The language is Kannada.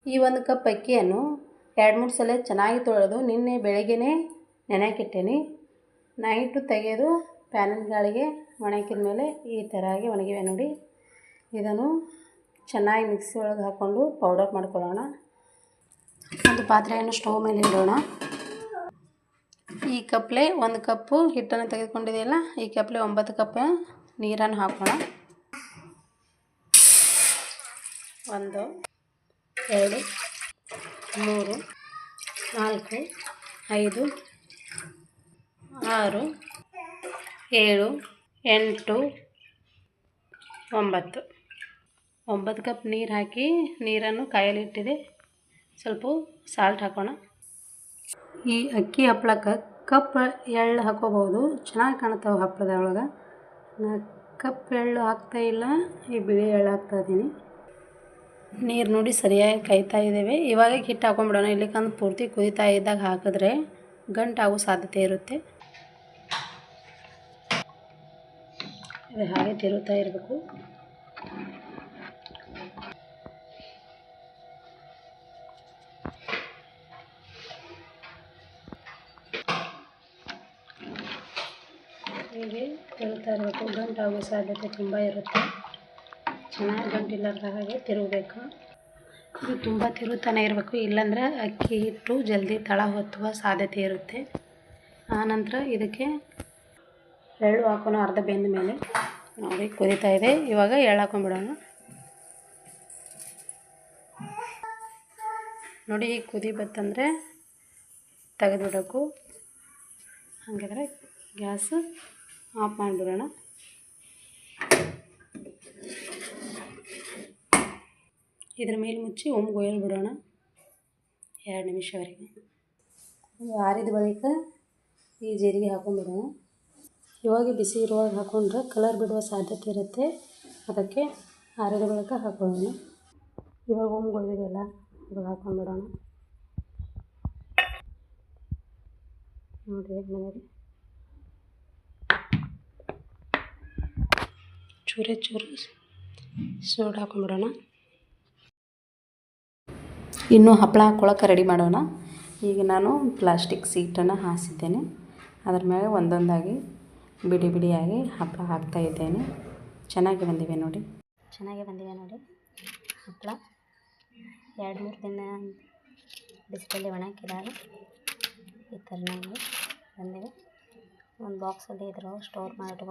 ಈ 1 ಕಪ್ ಅಕ್ಕಿಯನ್ನು 2-3 ಸಲ ಚೆನ್ನಾಗಿ ತೊಳೆದು ನಿನ್ನೆ ಬೆಳಗ್ಗೆನೇ ನೆನೆಯಕ್ಕಿಟ್ಟೇನಿ. ನೈಟು ತೆಗೆದು ಫ್ಯಾನಿನ ಗಾಳಿಗೆ ಒಣಗಿದ ಮೇಲೆ ಈ ಥರ ಆಗಿ ಒಣಗಿವೆ ನೋಡಿ. ಇದನ್ನು ಚೆನ್ನಾಗಿ ಮಿಕ್ಸಿ ಒಳಗೆ ಹಾಕ್ಕೊಂಡು ಪೌಡರ್ ಮಾಡ್ಕೊಳ್ಳೋಣ. ಒಂದು ಪಾತ್ರೆಯನ್ನು ಸ್ಟವ್ ಮೇಲೆ ಇಡೋಣ. ಈ ಕಪ್ಲೆ 1 ಕಪ್ಪು ಹಿಟ್ಟನ್ನು ತೆಗೆದುಕೊಂಡಿದೆಯಲ್ಲ, ಈ ಕಪ್ಲೆ 9 ಕಪ್ ನೀರನ್ನು ಹಾಕೋಣ. 1 2 3 4 5 6 7 8 9 ಕಪ್ ನೀರು ಹಾಕಿ ನೀರನ್ನು ಕಾಯಲಿಟ್ಟಿದೆ. ಸ್ವಲ್ಪ ಸಾಲ್ಟ್ ಹಾಕೋಣ. ಈ ಅಕ್ಕಿ ಹಪ್ಪಳಕ್ಕೆ ಕಪ್ ಎಳ್ಳು ಹಾಕೋಬಹುದು, ಚೆನ್ನಾಗಿ ಕಾಣ್ತಾವೆ ಹಪ್ಪಳದ ಒಳಗೆ. ನಾನು ಕಪ್ ಎಳ್ಳು ಹಾಕ್ತಾಯಿಲ್ಲ, ಈ ಬಿಳಿ ಎಳ್ಳು ಹಾಕ್ತಾಯಿದ್ದೀನಿ. ನೀರು ನೋಡಿ ಸರಿಯಾಗಿ ಕಾಯ್ತಾ ಇದ್ದೇವೆ. ಇವಾಗ ಹಿಟ್ಟು ಹಾಕೊಂಡ್ಬಿಡೋಣ. ಇಲ್ಲಿಕಂದು ಪೂರ್ತಿ ಕುದೀತಾ ಇದ್ದಾಗ ಹಾಕಿದ್ರೆ ಗಂಟಾಗೋ ಸಾಧ್ಯತೆ ಇರುತ್ತೆ. ಇದು ಹಾಗೆ ತಿರುತ್ತಾ ಇರಬೇಕು. ಹೀಗೆ ತಿರುತ್ತಾ ಇರಬೇಕು. ಗಂಟಾಗೋ ಸಾಧ್ಯತೆ ತುಂಬ ಇರುತ್ತೆ. ಚೆನ್ನಾಗಿ ಗಂಟಿಲ್ಲದ ಹಾಗೆ ತಿರುಗಬೇಕು. ಇದು ತುಂಬ ತಿರುತ್ತಾನೆ ಇರಬೇಕು, ಇಲ್ಲಾಂದ್ರೆ ಅಕ್ಕಿ ಹಿಟ್ಟು ಜಲ್ದಿ ತಳ ಹೊತ್ತುವ ಸಾಧ್ಯತೆ ಇರುತ್ತೆ. ಆನಂತರ ಇದಕ್ಕೆ ಎಳ್ಳು ಹಾಕೋಣ. ಅರ್ಧ ಬೆಂದ ಮೇಲೆ ನೋಡಿ ಕುದೀತಾ ಇದೆ. ಇವಾಗ ಎಳ್ಳು ಹಾಕೊಂಡ್ಬಿಡೋಣ. ನೋಡಿ ಈಗ ಕುದಿ ಬತ್ತಂದರೆ ತೆಗೆದುಬಿಡಬೇಕು. ಹಾಗಾದರೆ ಗ್ಯಾಸ್ ಆಫ್ ಮಾಡಿಬಿಡೋಣ. ಇದ್ರ ಮೇಲೆ ಮುಚ್ಚಿ ಒಮ್ಗೊಯ್ಲು ಬಿಡೋಣ 2 ನಿಮಿಷವರೆಗೆ. ಆರಿದ ಬಳಿಕ ಈ ಜೀರಿಗೆ ಹಾಕೊಂಡ್ಬಿಡೋಣ. ಇವಾಗ ಬಿಸಿ ಇರುವಾಗ ಹಾಕೊಂಡ್ರೆ ಕಲರ್ ಬಿಡುವ ಸಾಧ್ಯತೆ ಇರುತ್ತೆ. ಅದಕ್ಕೆ ಆರಿದ ಬಳಿಕ ಹಾಕೊಳ್ಳೋಣ. ಇವಾಗ ಒಮ್ಗೊಯ್ದಿದೆಲ್ಲ ಇವಾಗ ಹಾಕೊಂಡ್ಬಿಡೋಣ. ನೋಡಿ ಮನೆಯಲ್ಲಿ ಚೂರೇ ಚೂರು ಸೋಡಾ ಹಾಕೊಂಡ್ಬಿಡೋಣ. ಇನ್ನು ಹಪ್ಪಳ ಹಾಕ್ಕೊಳ್ಳೋಕೆ ರೆಡಿ ಮಾಡೋಣ. ಈಗ ನಾನು ಪ್ಲಾಸ್ಟಿಕ್ ಸೀಟನ್ನು ಹಾಸಿದ್ದೇನೆ. ಅದರ ಮೇಲೆ ಒಂದೊಂದಾಗಿ ಬಿಡಿ ಬಿಡಿಯಾಗಿ ಹಪ್ಪಳ ಹಾಕ್ತಾ ಇದ್ದೇನೆ. ಚೆನ್ನಾಗಿ ಬಂದಿವೆ ನೋಡಿ ಹಪ್ಪಳ. 2-3 ದಿನ ಬಿಸಿಲಲ್ಲಿ ಒಣಗಿದಾಗ ಈ ಥರನಾಗಿ ಬಂದಿವೆ. ಒಂದು ಬಾಕ್ಸಲ್ಲಿ ಇದ್ರೊಳಗೆ ಸ್ಟೋರ್ ಮಾಡಿ